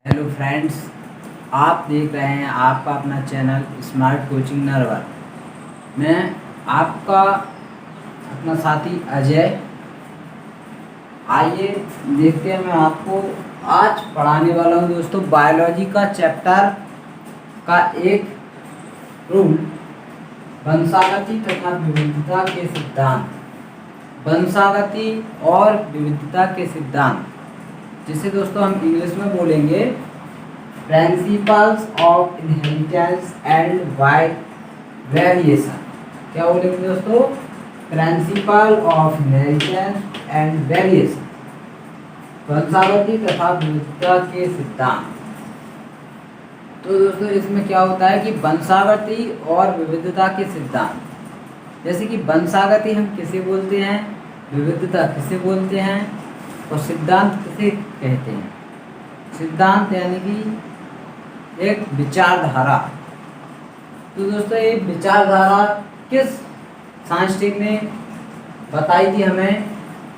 Hello friends, आप देख रहे हैं आपका अपना चैनल स्मार्ट कोचिंग नरवर। मैं आपका अपना साथी अजय। आइए देखते हैं, मैं आपको आज पढ़ाने वाला हूं दोस्तों बायोलॉजी का चैप्टर का एक रूल, वंशागति तथा विविधता के सिद्धांत। वंशागति और विविधता के सिद्धांत, जिसे दोस्तों हम इंग्लिश में बोलेंगे principles of inheritance and variation. क्या बोलेंगे दोस्तों? Principle of inheritance and variation, वंशागति तथा विविधता के सिद्धांत। तो दोस्तों इसमें क्या होता है कि वंशागति और विविधता के सिद्धांत, जैसे कि वंशागति हम किसे बोलते हैं, विविधता किसे बोलते हैं और सिद्धांत किसे कहते हैं। सिद्धांत यानी कि एक विचारधारा। तो दोस्तों ये विचारधारा किस साइंटिस्ट ने बताई थी हमें,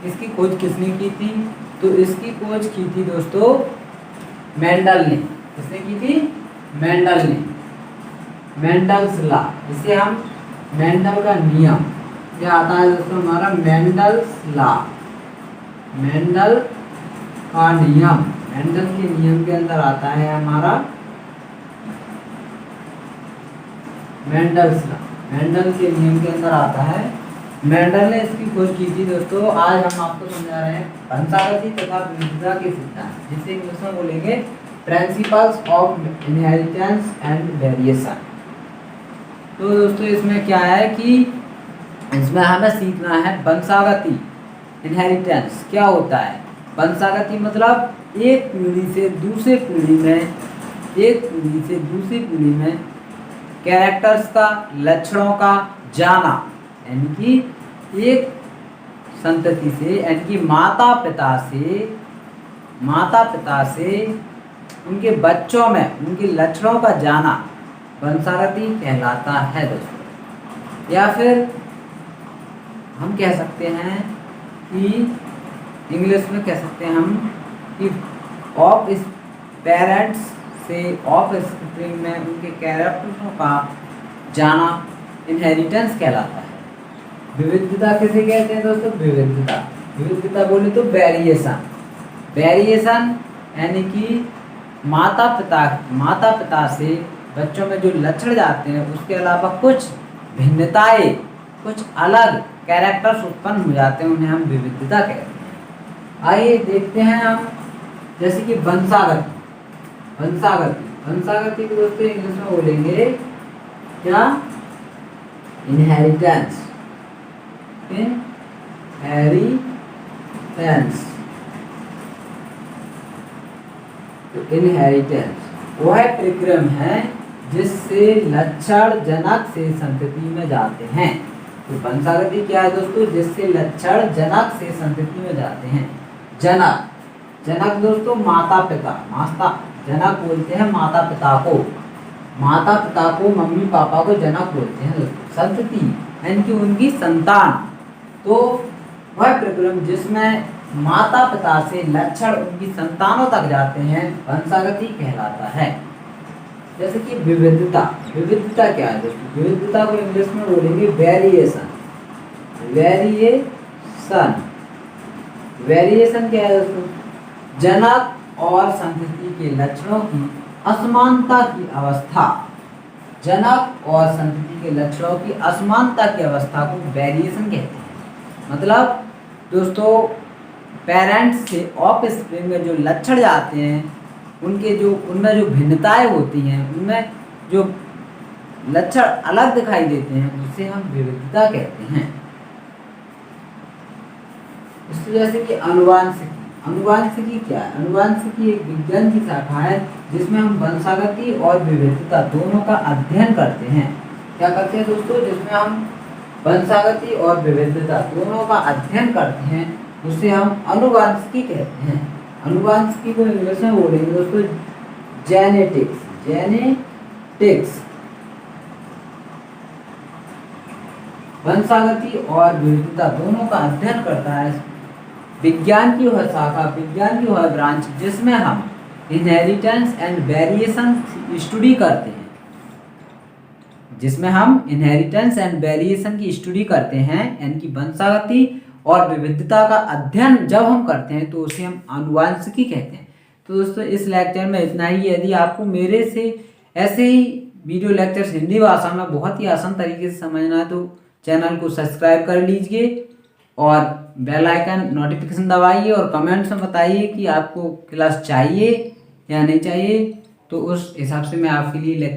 इसकी खोज किसने की थी? तो इसकी खोज की थी दोस्तों मेंडल ने। किसने की थी? मेंडल ने। मेंडल्स लॉ, जिसे हम मेंडल का नियम, क्या आता है दोस्तों हमारा मेंडल्स लॉ। मेंडल का नियम, मेंडल के नियम के अंदर आता है हमारा मेंडल्स लॉ। मेंडल के नियम के अंदर आता है, मेंडल ने इसकी खोज की थी दोस्तों। आज हम आपको समझा रहे हैं वंशागति तथा विविधता के सिद्धांत, जिसे इंग्लिश में बोलेंगे principles of inheritance and variation. तो दोस्तों इसमें क्या है कि इसमें हमें सीखना है वंशागति, इनहेरिटेंस क्या होता है। वंशागति मतलब एक पीढ़ी से दूसरे पीढ़ी में, एक पीढ़ी से दूसरी पीढ़ी में कैरेक्टर्स का, लक्षणों का जाना, यानी कि एक संतति से, यानी कि माता पिता से उनके बच्चों में उनके लक्षणों का जाना वंशागति कहलाता है दोस्तों। या फिर हम कह सकते हैं कि इंग्लिश में कह सकते हैं हम कि ऑफ पेरेंट्स से ऑफ स्प्रिंग में उनके कैरेक्टरों का जाना इनहेरिटेंस कहलाता है। विविधता किसे कहते हैं दोस्तों? विविधता बोले तो वेरिएशन। वेरिएशन यानी कि माता पिता से बच्चों में जो लक्षण जाते हैं उसके अलावा कुछ भिन्नताएं, कुछ अलग कैरेक्टर्स उत्पन्न हो जाते हैं, उन्हें हम विविधता कहते हैं। आइए देखते हैं हम, जैसे कि वंशागति को दोस्तों इंग्लिश में बोलेंगे क्या? इनहेरिटेंस। तो इनहेरिटेंस वह प्रक्रम है जिससे लक्षण जनक से संतति में जाते हैं। तो वंशागति क्या है दोस्तों? जिससे लक्षण जनक से संतति में जाते हैं। जनक दोस्तों माता पिता, जनक बोलते हैं माता पिता को मम्मी पापा को जनक बोलते हैं दोस्तों। संतति यानी कि उनकी संतान। तो वह प्रक्रम जिसमें माता पिता से लक्षण उनकी संतानों तक जाते हैं वंशागति कहलाता है। जैसे कि विविधता क्या है दोस्तों? विविधता को इंग्लिश में बोलेंगे वेरिएशन क्या है दोस्तों? जनक और संतति के लक्षणों की असमानता की अवस्था। जनक और संतति के लक्षणों की असमानता की अवस्था को वेरिएशन कहते हैं। मतलब दोस्तों पेरेंट्स से ऑफ स्प्रिंग में जो लक्षण जाते हैं, उनमें जो भिन्नताएं होती हैं, उनमें जो लक्षण अलग दिखाई देते हैं, उसे हम विविधता कहते हैं। इसको जैसे कि अनुवांशिकी क्या है? अनुवांशिकी एक विज्ञान की शाखा है जिसमें हम वंशागति और विविधता दोनों का अध्ययन करते हैं। क्या करते हैं दोस्तों? जिसमें हम वंशागति और विविधता दोनों का अध्ययन करते हैं, उसे हम अनुवांशिकी कहते हैं। अनुवांशिकी को इंग्लिश में बोलेंगे दोस्तों जेनेटिक्स। वंशागति और विविधता दोनों का अध्ययन करता है विज्ञान की वह शाखा, विज्ञान की वह ब्रांच जिसमें हम इनहेरिटेंस एंड वेरिएशन स्टडी करते हैं, जिसमें हम इनहेरिटेंस एंड वेरिएशन की स्टडी करते हैं, यानी कि वंशागति और विविधता का अध्ययन जब हम करते हैं तो उसे हम आनुवंशिकी कहते हैं। तो दोस्तों इस लेक्चर में इतना ही। यदि आपको मेरे से ऐसे ही वीडियो लेक्चर्स हिंदी भाषा में बहुत ही आसान तरीके से समझना है तो चैनल को सब्सक्राइब कर लीजिए और बेल आइकन नोटिफिकेशन दबाइए और कमेंट्स में बताइए कि आपको क्लास चाहिए या नहीं चाहिए, तो उस हिसाब से मैं आपके लिए लेक्चर